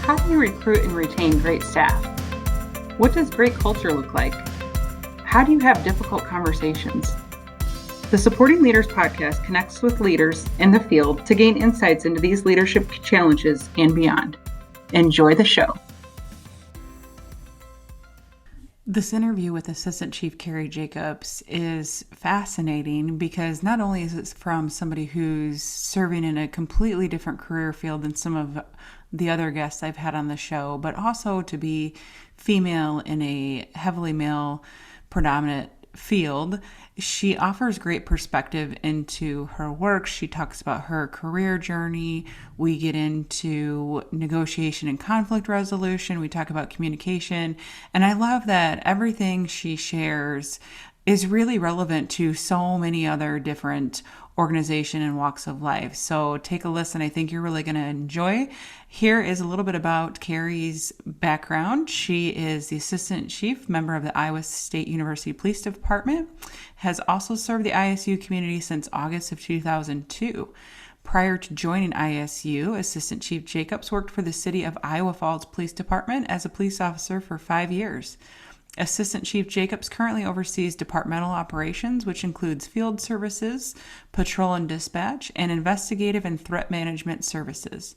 How do you recruit and retain great staff? What does great culture look like? How do you have difficult conversations? The Supporting Leaders podcast connects with leaders in the field to gain insights into these leadership challenges and beyond. Enjoy the show. This interview with Assistant Chief Carrie Jacobs is fascinating because not only is it from somebody who's serving in a completely different career field than some of the other guests I've had on the show, but also to be female in a heavily male predominant field. She offers great perspective into her work. She talks about her career journey. We get into negotiation and conflict resolution. We talk about communication. And I love that everything she shares is really relevant to so many other different organization and walks of life. So take a listen. I think you're really going to enjoy. Here is a little bit about Carrie's background. She is the Assistant Chief, member of the Iowa State University Police Department, has also served the ISU community since August of 2002. Prior to joining ISU, Assistant Chief Jacobs worked for the City of Iowa Falls Police Department as a police officer for 5 years. Assistant Chief Jacobs currently oversees departmental operations, which includes field services, patrol and dispatch, and investigative and threat management services.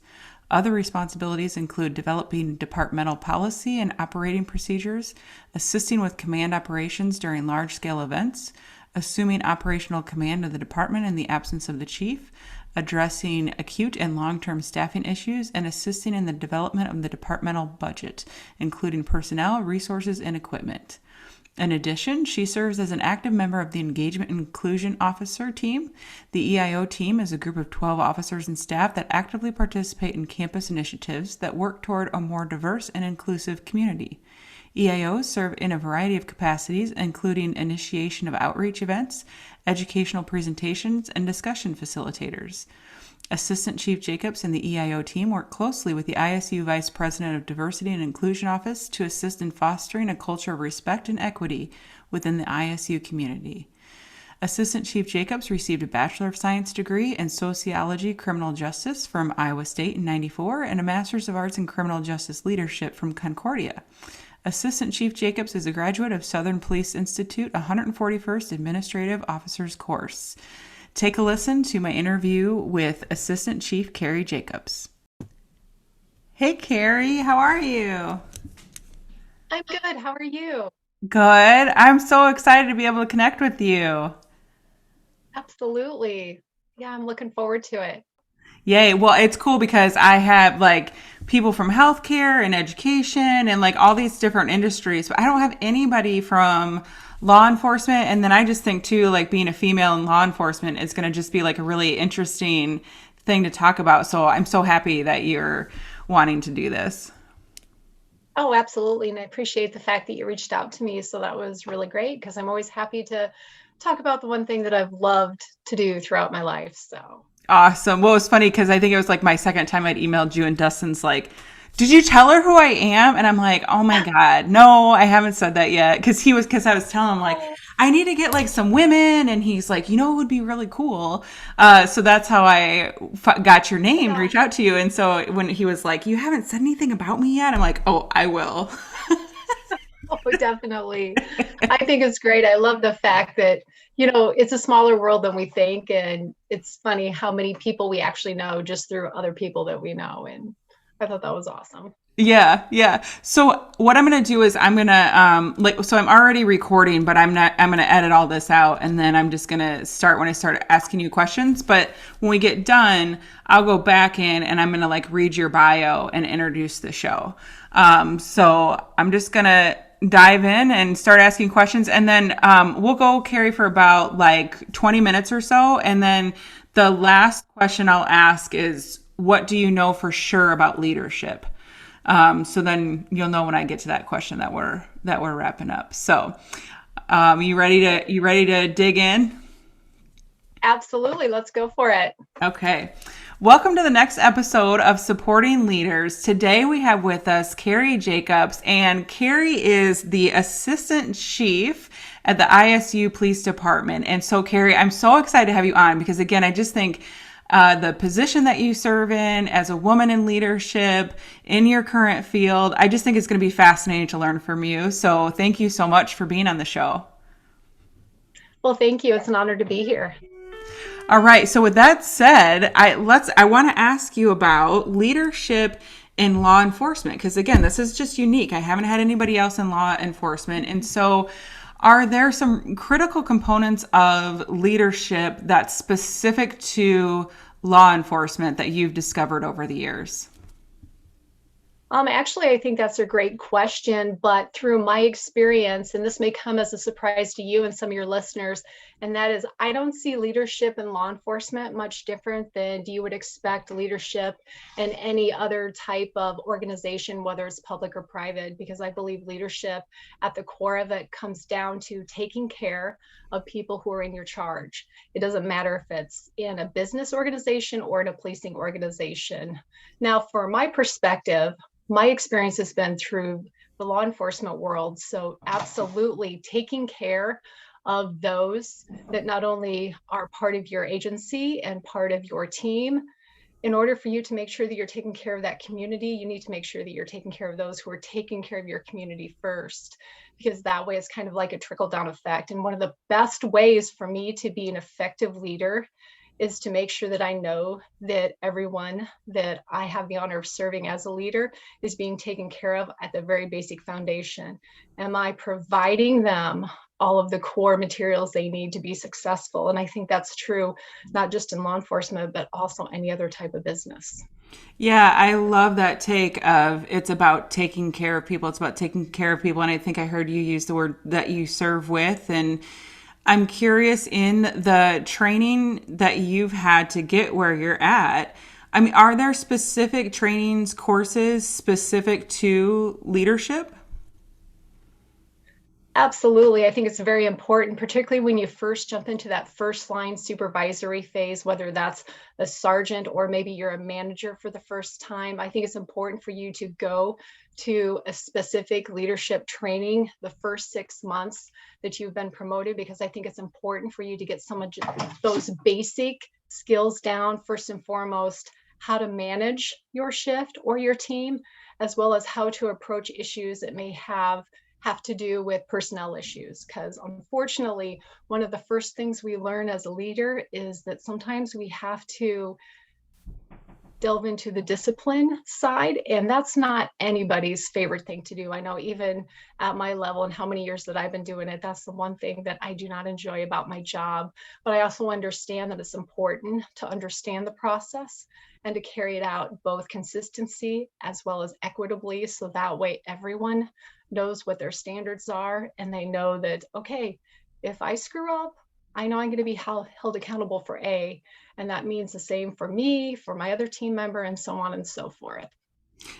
Other responsibilities include developing departmental policy and operating procedures, assisting with command operations during large-scale events, assuming operational command of the department in the absence of the chief, addressing acute and long-term staffing issues, and assisting in the development of the departmental budget, including personnel, resources, and equipment. In addition, she serves as an active member of the Engagement and Inclusion Officer Team. The EIO Team is a group of 12 officers and staff that actively participate in campus initiatives that work toward a more diverse and inclusive community. EIOs serve in a variety of capacities, including initiation of outreach events, educational presentations, and discussion facilitators. Assistant Chief Jacobs and the EIO team work closely with the ISU Vice President of Diversity and Inclusion Office to assist in fostering a culture of respect and equity within the ISU community. Assistant Chief Jacobs received a Bachelor of Science degree in Sociology Criminal Justice from Iowa State in '94 and a Master's of Arts in Criminal Justice Leadership from Concordia. Assistant Chief Jacobs is a graduate of Southern Police Institute 141st Administrative Officers Course. Take a listen to my interview with Assistant Chief Carrie Jacobs. Hey, Carrie, how are you? I'm good. How are you? Good. I'm so excited to be able to connect with you. Absolutely. Yeah, I'm looking forward to it. Yay. Well, it's cool because I have people from healthcare and education and all these different industries, but I don't have anybody from law enforcement. And then I just think too, being a female in law enforcement is going to just be a really interesting thing to talk about. So I'm so happy that you're wanting to do this. Oh, absolutely. And I appreciate the fact that you reached out to me. So that was really great because I'm always happy to talk about the one thing that I've loved to do throughout my life. So awesome. Well, it was funny because I think it was my second time I'd emailed you, and Dustin's like, did you tell her who I am? And I'm like, oh my God, no, I haven't said that yet. Because I was telling him I need to get some women. And he's like, it would be really cool. So that's how I got your name to reach out to you. And so when he was like, you haven't said anything about me yet? I'm like, oh, I will. Oh, definitely. I think it's great. I love the fact that, it's a smaller world than we think. And it's funny how many people we actually know just through other people that we know. And I thought that was awesome. Yeah. Yeah. So what I'm going to do is I'm going to, so I'm already recording, but I'm going to edit all this out. And then I'm just going to start when I start asking you questions. But when we get done, I'll go back in and I'm going to read your bio and introduce the show. So I'm just going to dive in and start asking questions. And then we'll go, Carrie, for about 20 minutes or so. And then the last question I'll ask is, what do you know for sure about leadership? So then you'll know when I get to that question that we're wrapping up. So you ready to dig in? Absolutely. Let's go for it. Okay. Welcome to the next episode of Supporting Leaders. Today we have with us Carrie Jacobs, and Carrie is the Assistant Chief at the ISU Police Department. And so, Carrie, I'm so excited to have you on because, again, I just think the position that you serve in as a woman in leadership in your current field. I just think it's going to be fascinating to learn from you. So thank you so much for being on the show. Well, thank you. It's an honor to be here. All right. So with that said, I want to ask you about leadership in law enforcement, because again, this is just unique. I haven't had anybody else in law enforcement. And so are there some critical components of leadership that's specific to law enforcement that you've discovered over the years? Actually, I think that's a great question, but through my experience, and this may come as a surprise to you and some of your listeners, and that is I don't see leadership in law enforcement much different than you would expect leadership in any other type of organization, whether it's public or private, because I believe leadership at the core of it comes down to taking care of people who are in your charge. It doesn't matter if it's in a business organization or in a policing organization. Now, for my perspective, my experience has been through the law enforcement world. So absolutely taking care of those that not only are part of your agency and part of your team. In order for you to make sure that you're taking care of that community, you need to make sure that you're taking care of those who are taking care of your community first, because that way it's kind of like a trickle down effect. And one of the best ways for me to be an effective leader is to make sure that I know that everyone that I have the honor of serving as a leader is being taken care of at the very basic foundation. Am I providing them all of the core materials they need to be successful? And I think that's true, not just in law enforcement, but also any other type of business. Yeah, I love that take of it's about taking care of people. It's about taking care of people. And I think I heard you use the word that you serve with. And I'm curious, in the training that you've had to get where you're at, I mean, are there specific trainings, courses specific to leadership? Absolutely. I think it's very important, particularly when you first jump into that first line supervisory phase, whether that's a sergeant or maybe you're a manager for the first time. I think it's important for you to go to a specific leadership training the first 6 months that you've been promoted, because I think it's important for you to get some of those basic skills down, first and foremost, how to manage your shift or your team, as well as how to approach issues that may have to do with personnel issues. Because unfortunately, one of the first things we learn as a leader is that sometimes we have to delve into the discipline side, and that's not anybody's favorite thing to do. I know even at my level and how many years that I've been doing it, that's the one thing that I do not enjoy about my job. But I also understand that it's important to understand the process and to carry it out both consistency as well as equitably, so that way everyone knows what their standards are and they know that, okay, if I screw up, I know I'm going to be held accountable for A, and that means the same for me, for my other team member, and so on and so forth.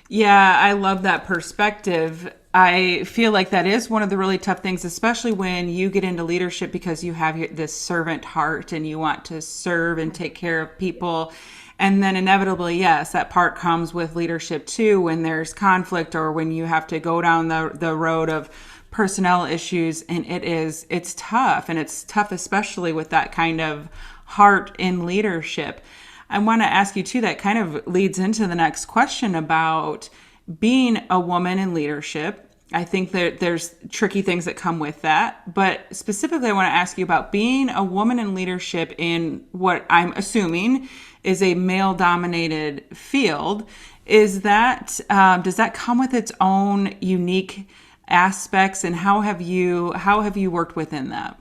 Yeah, I love that perspective. I feel like that is one of the really tough things, especially when you get into leadership, because you have this servant heart and you want to serve and take care of people. And then inevitably, yes, that part comes with leadership too, when there's conflict or when you have to go down the road of personnel issues. And it's tough. And it's tough, especially with that kind of heart in leadership. I want to ask you too, that kind of leads into the next question about being a woman in leadership. I think that there's tricky things that come with that. But specifically, I want to ask you about being a woman in leadership in what I'm assuming is a male-dominated field. Is that does that come with its own unique aspects, and how have you worked within that?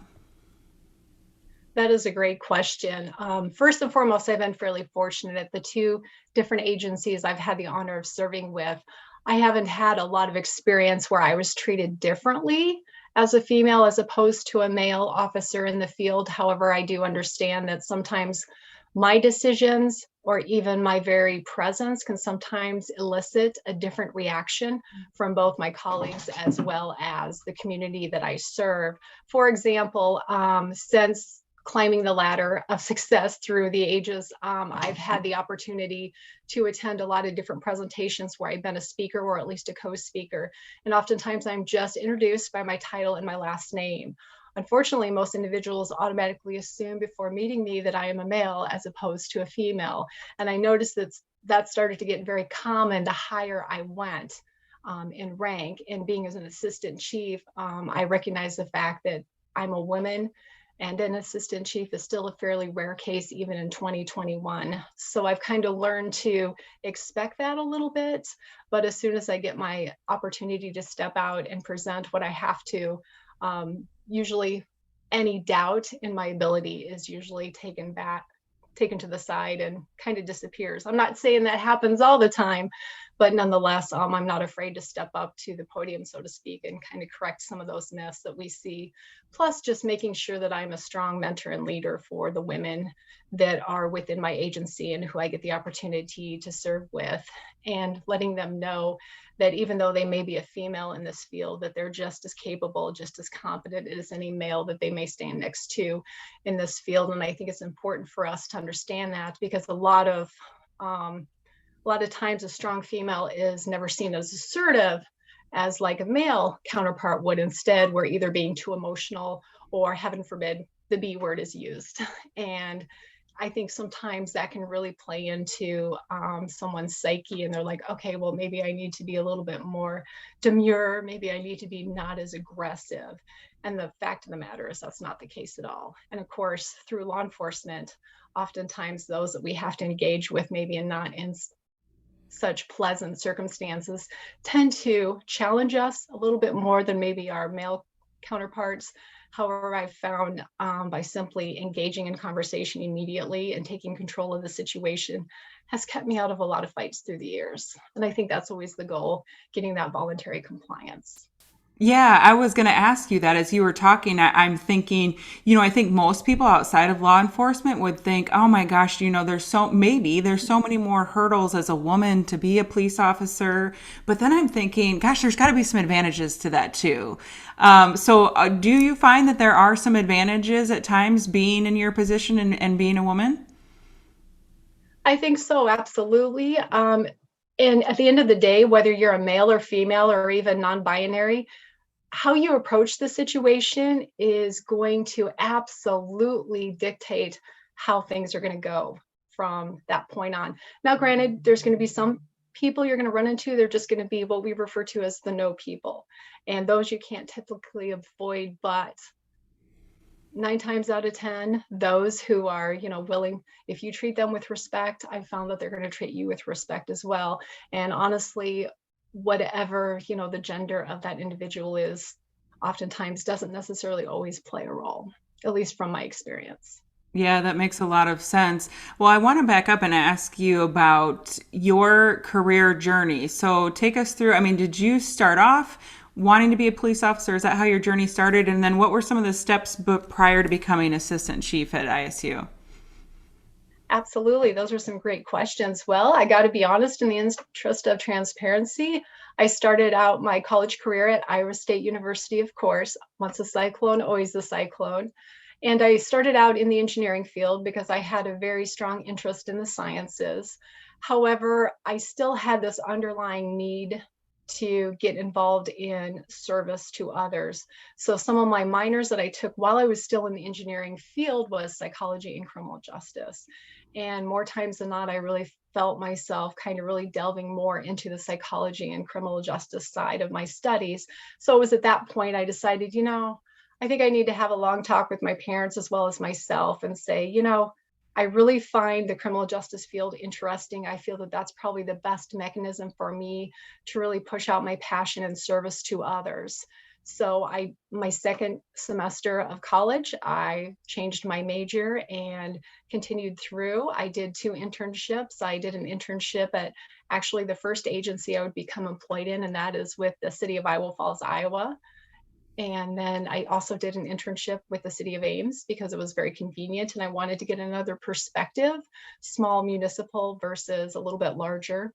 That is a great question. First and foremost, I've been fairly fortunate at the two different agencies I've had the honor of serving with. I haven't had a lot of experience where I was treated differently as a female as opposed to a male officer in the field. However, I do understand that sometimes my decisions or even my very presence can sometimes elicit a different reaction from both my colleagues as well as the community that I serve. For example, since climbing the ladder of success through the ages, I've had the opportunity to attend a lot of different presentations where I've been a speaker or at least a co-speaker. And oftentimes I'm just introduced by my title and my last name. unfortunately, most individuals automatically assume before meeting me that I am a male as opposed to a female. And I noticed that started to get very common the higher I went in rank. And being as an assistant chief, I recognize the fact that I'm a woman, and an assistant chief is still a fairly rare case even in 2021. So I've kind of learned to expect that a little bit, but as soon as I get my opportunity to step out and present what I have to, usually any doubt in my ability is usually taken to the side and kind of disappears. I'm not saying that happens all the time, but nonetheless, I'm not afraid to step up to the podium, so to speak, and kind of correct some of those myths that we see. Plus, just making sure that I'm a strong mentor and leader for the women that are within my agency and who I get the opportunity to serve with, and letting them know that even though they may be a female in this field, that they're just as capable, just as competent as any male that they may stand next to in this field. And I think it's important for us to understand that, because a lot of times a strong female is never seen as assertive as like a male counterpart would. Instead, we're either being too emotional, or heaven forbid, the B word is used. And I think sometimes that can really play into someone's psyche, and they're like, okay, well, maybe I need to be a little bit more demure. Maybe I need to be not as aggressive. And the fact of the matter is that's not the case at all. And of course, through law enforcement, oftentimes those that we have to engage with, maybe in not in such pleasant circumstances, tend to challenge us a little bit more than maybe our male counterparts. However, I've found by simply engaging in conversation immediately and taking control of the situation has kept me out of a lot of fights through the years. And I think that's always the goal, getting that voluntary compliance. Yeah, I was going to ask you that as you were talking. I'm thinking, I think most people outside of law enforcement would think, oh my gosh, there's so many more hurdles as a woman to be a police officer. But then I'm thinking, gosh, there's got to be some advantages to that too. So do you find that there are some advantages at times being in your position and being a woman? I think so, absolutely. And at the end of the day, whether you're a male or female or even non-binary, how you approach the situation is going to absolutely dictate how things are going to go from that point on. Now, granted, there's going to be some people you're going to run into, they're just going to be what we refer to as the no people. And those you can't typically avoid, but 9 times out of 10, those who are, willing, if you treat them with respect, I found that they're going to treat you with respect as well. And honestly, whatever, the gender of that individual is, oftentimes doesn't necessarily always play a role, at least from my experience. Yeah, that makes a lot of sense. Well, I want to back up and ask you about your career journey. So take us through, did you start off wanting to be a police officer? Is that how your journey started? And then what were some of the steps prior to becoming assistant chief at ISU? Absolutely. Those are some great questions. Well, I got to be honest, in the interest of transparency, I started out my college career at Iowa State University, of course. Once a cyclone, always a cyclone. And I started out in the engineering field because I had a very strong interest in the sciences. However, I still had this underlying need to get involved in service to others. So some of my minors that I took while I was still in the engineering field was psychology and criminal justice. And more times than not, I really felt myself kind of really delving more into the psychology and criminal justice side of my studies. So it was at that point I decided, I think I need to have a long talk with my parents as well as myself and say, I really find the criminal justice field interesting. I feel that that's probably the best mechanism for me to really push out my passion and service to others. So my second semester of college, I changed my major and continued through. I did 2 internships. I did an internship at actually the first agency I would become employed in, and that is with the city of Iowa Falls, Iowa. And then I also did an internship with the city of Ames because it was very convenient and I wanted to get another perspective, small municipal versus a little bit larger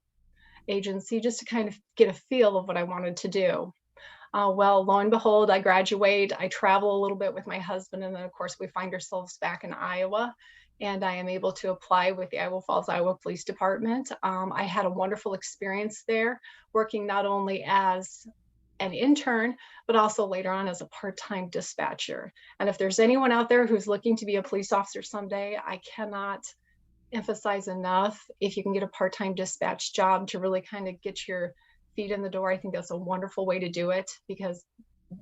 agency, just to kind of get a feel of what I wanted to do. Well, lo and behold, I graduate, I travel a little bit with my husband, and then of course we find ourselves back in Iowa, and I am able to apply with the Iowa Falls, Iowa Police Department. I had a wonderful experience there, working not only as an intern, but also later on as a part-time dispatcher. And if there's anyone out there who's looking to be a police officer someday, I cannot emphasize enough, if you can get a part-time dispatch job to really kind of get your feet in the door, I think that's a wonderful way to do it, because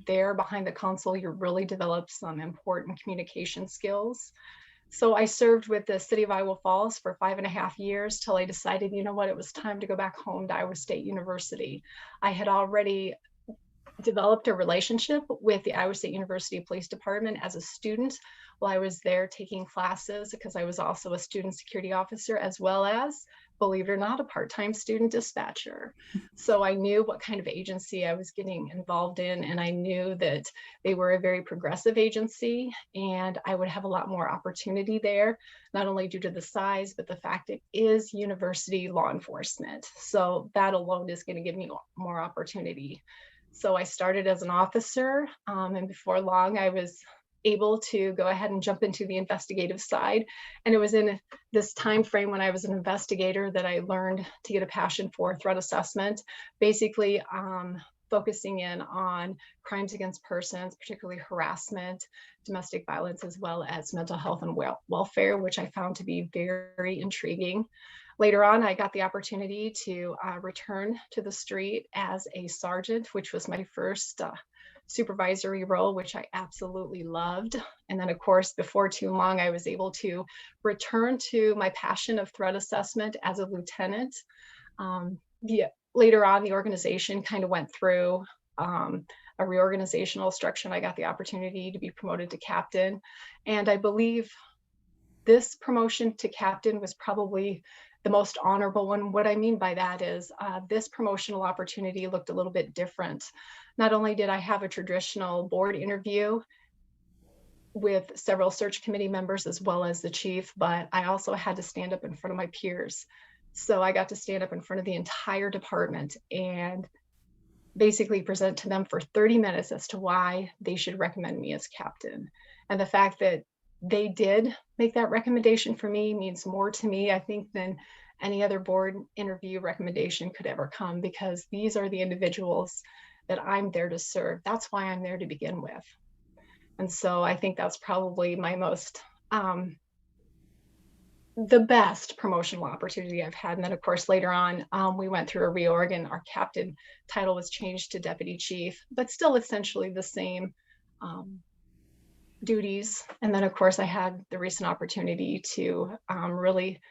there behind the console, you really develop some important communication skills. So I served with the city of Iowa Falls for 5.5 years till I decided, you know what, it was time to go back home to Iowa State University. I had already developed a relationship with the Iowa State University Police Department as a student while I was there taking classes, because I was also a student security officer, as well as, believe it or not, a part-time student dispatcher. So I knew what kind of agency I was getting involved in, and I knew that they were a very progressive agency and I would have a lot more opportunity there, not only due to the size, but the fact it is university law enforcement. So that alone is going to give me more opportunity. So I started as an officer, and before long, I was able to go ahead and jump into the investigative side. And it was in this time frame when I was an investigator that I learned to get a passion for threat assessment, basically focusing in on crimes against persons, particularly harassment, domestic violence, as well as mental health and welfare, which I found to be very intriguing. Later on, I got the opportunity to return to the street as a sergeant, which was my first supervisory role, which I absolutely loved. And then, of course, before too long, I was able to return to my passion of threat assessment as a lieutenant. Later on, the organization kind of went through a reorganizational structure, and I got the opportunity to be promoted to captain. And I believe this promotion to captain was probably the most honorable one. What I mean by that is this promotional opportunity looked a little bit different. Not only did I have a traditional board interview with several search committee members as well as the chief, but I also had to stand up in front of my peers. So I got to stand up in front of the entire department and basically present to them for 30 minutes as to why they should recommend me as captain. And the fact that they did make that recommendation for me means more to me, I think, than any other board interview recommendation could ever come, because these are the individuals that I'm there to serve. That's why I'm there to begin with. And so I think that's probably my most, the best promotional opportunity I've had. And then, of course, later on, we went through a reorg and our captain title was changed to deputy chief, but still essentially the same duties. And then, of course, I had the recent opportunity to really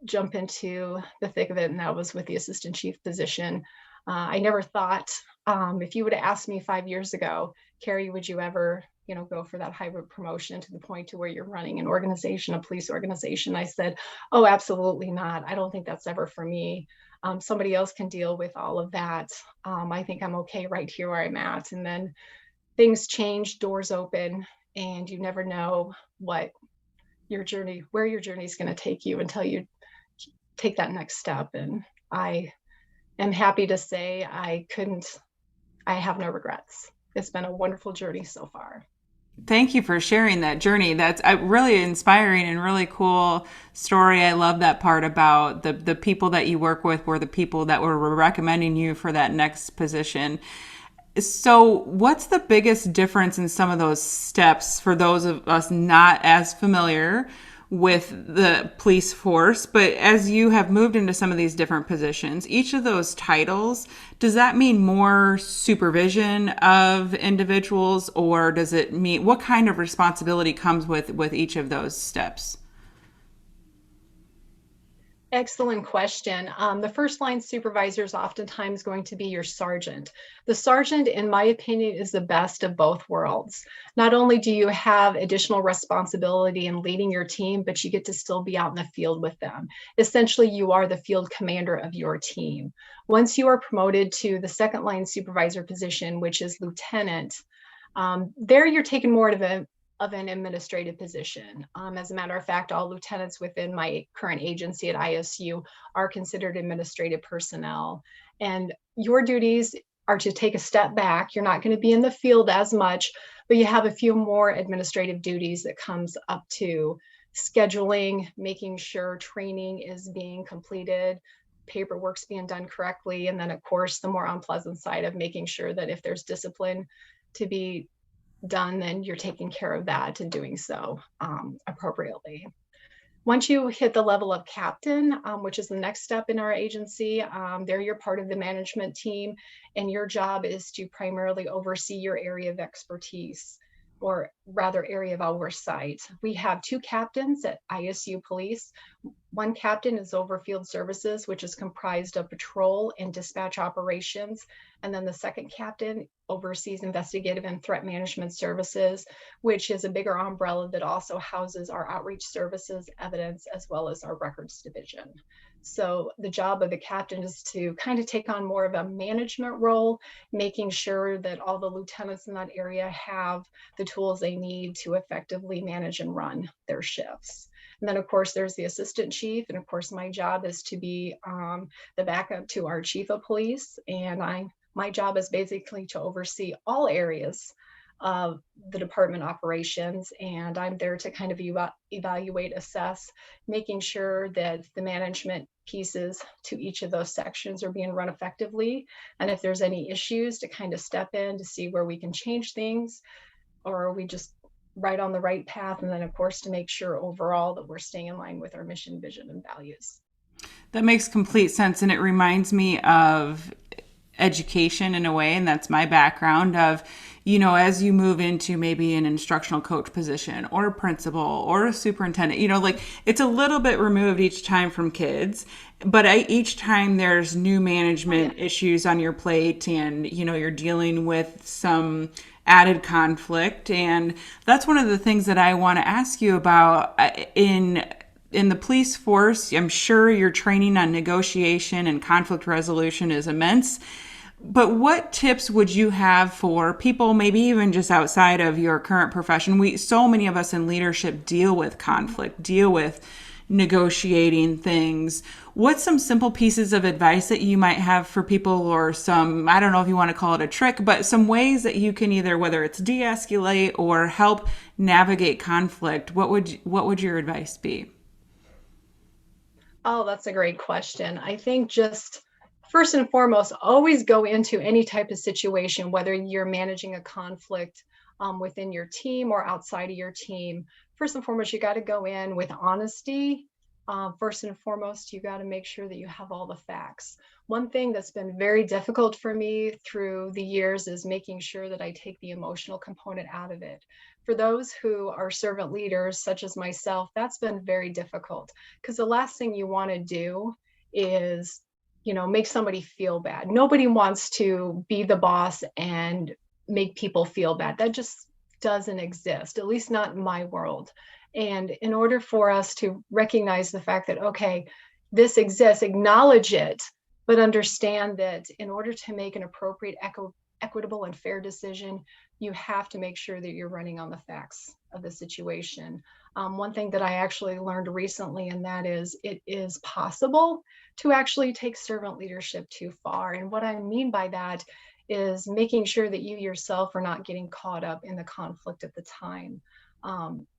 jump into the thick of it, and that was with the assistant chief position. I never thought, if you would have asked me 5 years ago, Carrie, would you ever, go for that hybrid promotion to the point to where you're running an organization, a police organization? I said, oh, absolutely not. I don't think that's ever for me. Somebody else can deal with all of that. I think I'm okay right here where I'm at. And then things change, doors open, and you never know where your journey is going to take you until you take that next step. And I am happy to say I have no regrets. It's been a wonderful journey so far. Thank you for sharing that journey. That's a really inspiring and really cool story. I love that part about the people that you work with were the people that were recommending you for that next position. So what's the biggest difference in some of those steps for those of us not as familiar with the police force, but as you have moved into some of these different positions, each of those titles, does that mean more supervision of individuals, or does it mean, what kind of responsibility comes with each of those steps? Excellent question. The first line supervisor is oftentimes going to be your sergeant. The sergeant, in my opinion, is the best of both worlds. Not only do you have additional responsibility in leading your team, but you get to still be out in the field with them. Essentially, you are the field commander of your team. Once you are promoted to the second line supervisor position, which is lieutenant, there you're taking more of an administrative position. As a matter of fact, all lieutenants within my current agency at ISU are considered administrative personnel. And your duties are to take a step back. You're not going to be in the field as much, but you have a few more administrative duties that comes up to scheduling, making sure training is being completed, paperwork's being done correctly. And then, of course, the more unpleasant side of making sure that if there's discipline to be done, then you're taking care of that and doing so appropriately. Once you hit the level of captain, which is the next step in our agency, there you're part of the management team, and your job is to primarily oversee your area of expertise, or rather area of oversight. We have two captains at ISU Police. One captain is over field services, which is comprised of patrol and dispatch operations. And then the second captain oversees investigative and threat management services, which is a bigger umbrella that also houses our outreach services, evidence, as well as our records division. So the job of the captain is to kind of take on more of a management role, making sure that all the lieutenants in that area have the tools they need to effectively manage and run their shifts. And then, of course, there's the assistant chief. And of course, my job is to be the backup to our chief of police. And my job is basically to oversee all areas of the department operations. And I'm there to kind of evaluate, assess, making sure that the management pieces to each of those sections are being run effectively. And if there's any issues, to kind of step in to see where we can change things, or are we just right on the right path? And then, of course, to make sure overall that we're staying in line with our mission, vision, and values. That makes complete sense. And it reminds me of education in a way, and that's my background of, as you move into maybe an instructional coach position or a principal or a superintendent, like it's a little bit removed each time from kids, but each time there's new management issues on your plate, and you're dealing with some added conflict. And that's one of the things that I want to ask you about in the police force. I'm sure your training on negotiation and conflict resolution is immense. But what tips would you have for people, maybe even just outside of your current profession? So many of us in leadership deal with conflict, deal with negotiating things. What's some simple pieces of advice that you might have for people, or some, I don't know if you want to call it a trick, but some ways that you can either, whether it's de-escalate or help navigate conflict? What would your advice be? Oh, that's a great question. I think just first and foremost, always go into any type of situation, whether you're managing a conflict within your team or outside of your team. First and foremost, you got to go in with honesty. First and foremost, you got to make sure that you have all the facts. One thing that's been very difficult for me through the years is making sure that I take the emotional component out of it. For those who are servant leaders, such as myself, that's been very difficult, because the last thing you want to do is, make somebody feel bad. Nobody wants to be the boss and make people feel bad. That just doesn't exist, at least not in my world. And in order for us to recognize the fact that, okay, this exists, acknowledge it, but understand that in order to make an appropriate, equitable, and fair decision, you have to make sure that you're running on the facts of the situation. One thing that I actually learned recently, and that is, it is possible to actually take servant leadership too far. And what I mean by that is making sure that you yourself are not getting caught up in the conflict at the time.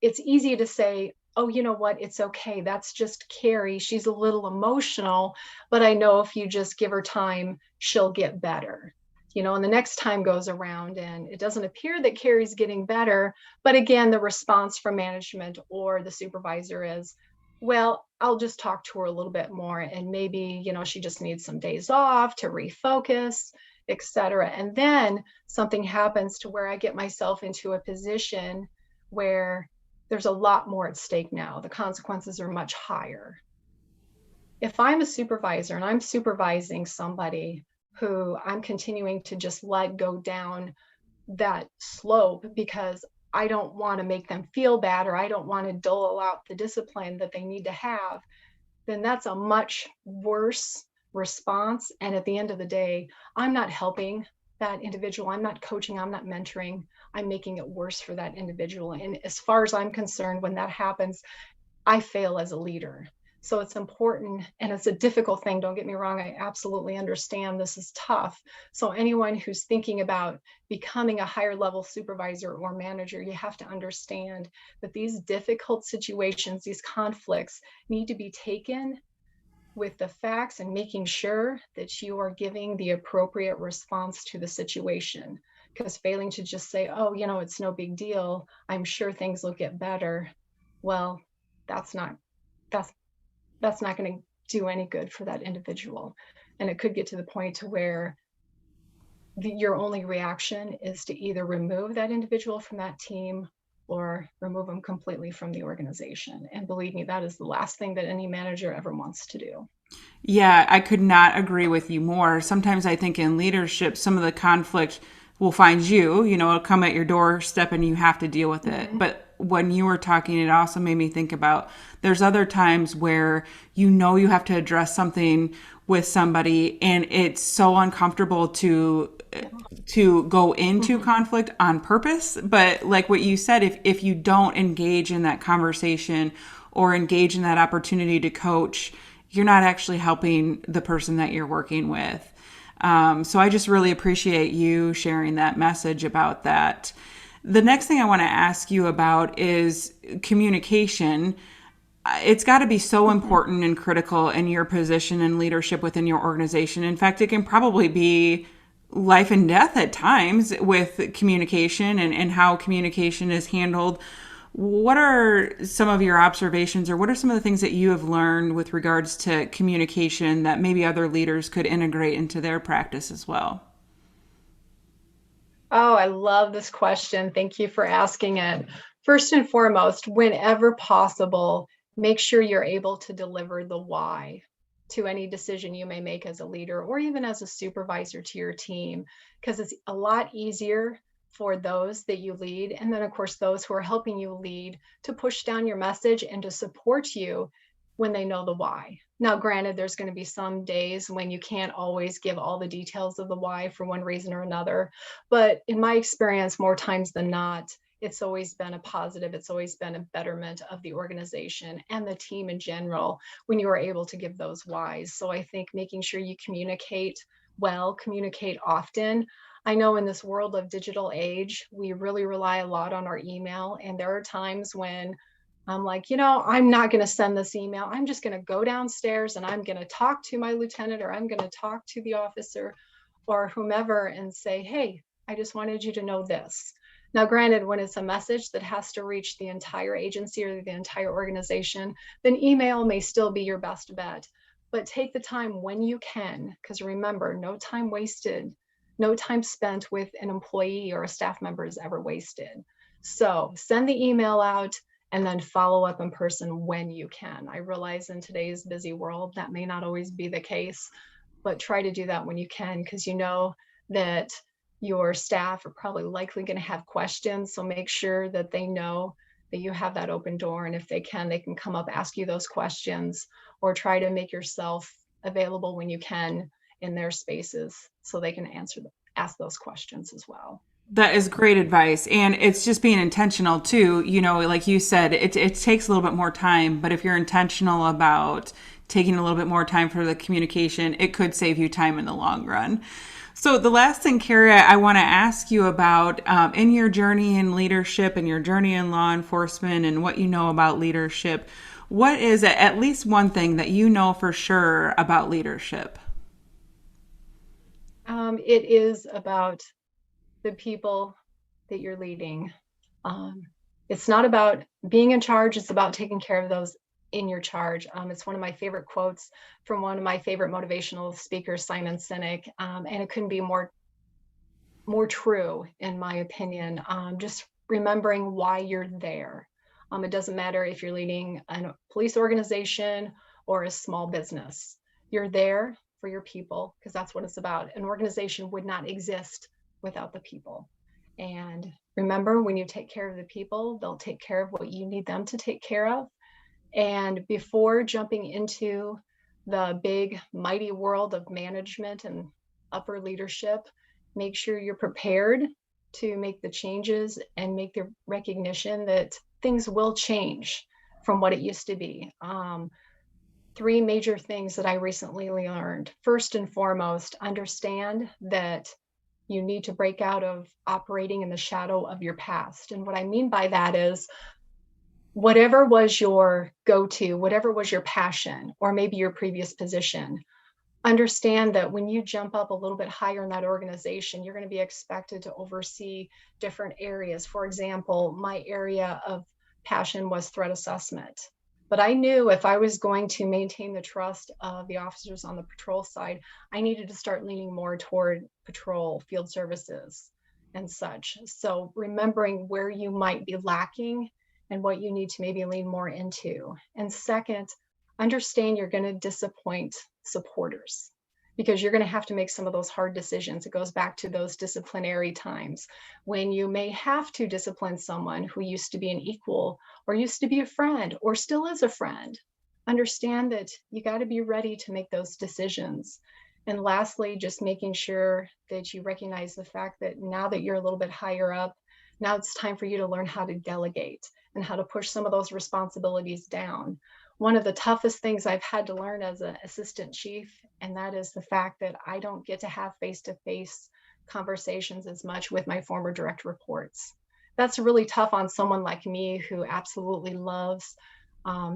It's easy to say, oh, you know what, it's okay, that's just Carrie, she's a little emotional, but I know if you just give her time, she'll get better. And the next time goes around and it doesn't appear that Carrie's getting better, but again, the response from management or the supervisor is, well, I'll just talk to her a little bit more, and maybe, she just needs some days off to refocus, etc. And then something happens to where I get myself into a position where there's a lot more at stake now. The consequences are much higher. If I'm a supervisor and I'm supervising somebody who I'm continuing to just let go down that slope because I don't want to make them feel bad, or I don't want to dole out the discipline that they need to have, then that's a much worse response. And at the end of the day, I'm not helping that individual. I'm not coaching. I'm not mentoring. I'm making it worse for that individual. And as far as I'm concerned, when that happens, I fail as a leader. So it's important, and it's a difficult thing. Don't get me wrong. I absolutely understand this is tough. So anyone who's thinking about becoming a higher level supervisor or manager, you have to understand that these difficult situations, these conflicts, need to be taken with the facts and making sure that you are giving the appropriate response to the situation. Because failing to just say, oh, it's no big deal, I'm sure things will get better. Well, that's not that's that's not going to do any good for that individual. And it could get to the point to where your only reaction is to either remove that individual from that team or remove them completely from the organization. And believe me, that is the last thing that any manager ever wants to do. Yeah, I could not agree with you more. Sometimes I think in leadership, some of the conflict will find you, it'll come at your doorstep and you have to deal with it. Mm-hmm. But when you were talking, it also made me think about there's other times where you have to address something with somebody and it's so uncomfortable to go into Mm-hmm. conflict on purpose. But like what you said, if you don't engage in that conversation or engage in that opportunity to coach, you're not actually helping the person that you're working with. So I just really appreciate you sharing that message about that. The next thing I want to ask you about is communication. It's got to be so Mm-hmm. important and critical in your position and leadership within your organization. In fact, it can probably be life and death at times with communication and how communication is handled. What are some of your observations, or what are some of the things that you have learned with regards to communication that maybe other leaders could integrate into their practice as well? Oh, I love this question. Thank you for asking it. First and foremost, whenever possible, make sure you're able to deliver the why to any decision you may make as a leader or even as a supervisor to your team, because it's a lot easier for those that you lead. And then, of course, those who are helping you lead to push down your message and to support you when they know the why. Now, granted, there's going to be some days when you can't always give all the details of the why for one reason or another. But in my experience, more times than not, it's always been a positive. It's always been a betterment of the organization and the team in general when you are able to give those whys. So I think making sure you communicate well, communicate often. I know in this world of digital age, we really rely a lot on our email. And there are times when I'm like, I'm not going to send this email. I'm just going to go downstairs and I'm going to talk to my lieutenant or I'm going to talk to the officer or whomever and say, hey, I just wanted you to know this. Now, granted, when it's a message that has to reach the entire agency or the entire organization, then email may still be your best bet. But take the time when you can, because remember, no time wasted, no time spent with an employee or a staff member is ever wasted. So send the email out and then follow up in person when you can. I realize in today's busy world that may not always be the case, but try to do that when you can because you know that your staff are probably likely going to have questions. So make sure that they know that you have that open door. And if they can come up, ask you those questions, or try to make yourself available when you can in their spaces so they can ask those questions as well. That is great advice. And it's just being intentional too. Like you said, it takes a little bit more time, but if you're intentional about taking a little bit more time for the communication, it could save you time in the long run. So the last thing, Carrie, I want to ask you about in your journey in leadership and your journey in law enforcement and what you know about leadership, what is at least one thing that you know for sure about leadership? It is about the people that you're leading. Um, it's not about being in charge, it's about taking care of those in your charge. It's one of my favorite quotes from one of my favorite motivational speakers, Simon Sinek, and it couldn't be more true in my opinion. Just remembering why you're there. It doesn't matter if you're leading a police organization or a small business. You're there for your people because that's what it's about. An organization would not exist without the people. And remember, when you take care of the people, they'll take care of what you need them to take care of. And before jumping into the big, mighty world of management and upper leadership, make sure you're prepared to make the changes and make the recognition that things will change from what it used to be. Three major things that I recently learned. First and foremost, understand that you need to break out of operating in the shadow of your past. And what I mean by that is whatever was your go-to, whatever was your passion, or maybe your previous position, understand that when you jump up a little bit higher in that organization, you're going to be expected to oversee different areas. For example, my area of passion was threat assessment. But I knew if I was going to maintain the trust of the officers on the patrol side, I needed to start leaning more toward patrol, field services, and such. So remembering where you might be lacking and what you need to maybe lean more into. And second, understand you're going to disappoint supporters because you're going to have to make some of those hard decisions. It goes back to those disciplinary times when you may have to discipline someone who used to be an equal or used to be a friend or still is a friend. Understand that you got to be ready to make those decisions. And lastly, just making sure that you recognize the fact that now that you're a little bit higher up, now it's time for you to learn how to delegate and how to push some of those responsibilities down. One of the toughest things I've had to learn as an assistant chief, and that is the fact that I don't get to have face-to-face conversations as much with my former direct reports. That's really tough on someone like me who absolutely loves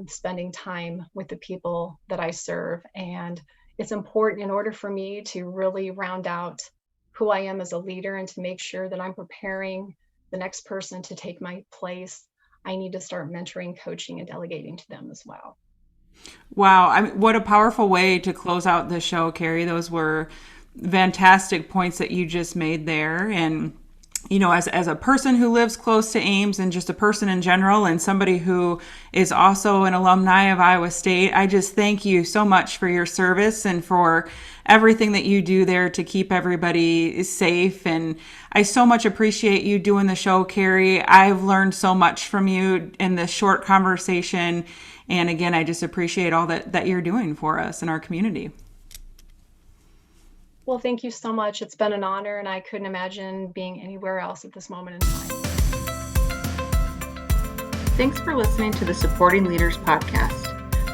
spending time with the people that I serve. And it's important in order for me to really round out who I am as a leader and to make sure that I'm preparing the next person to take my place. I need to start mentoring, coaching, and delegating to them as well. Wow. I mean, what a powerful way to close out the show, Carrie. Those were fantastic points that you just made there. And, you know, as a person who lives close to Ames and just a person in general and somebody who is also an alumni of Iowa State, I just thank you so much for your service and for everything that you do there to keep everybody safe. And I so much appreciate you doing the show, Carrie. I've learned so much from you in this short conversation. And again, I just appreciate all that you're doing for us and our community. Well, thank you so much. It's been an honor, and I couldn't imagine being anywhere else at this moment in time. Thanks for listening to the Supporting Leaders podcast.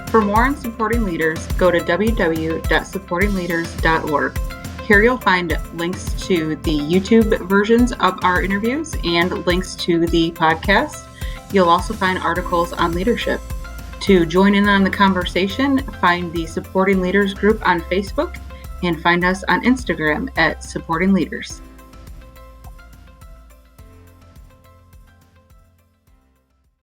For more on supporting leaders, go to www.supportingleaders.org. Here you'll find links to the YouTube versions of our interviews and links to the podcast. You'll also find articles on leadership. To join in on the conversation, find the Supporting Leaders group on Facebook and find us on Instagram at Supporting Leaders.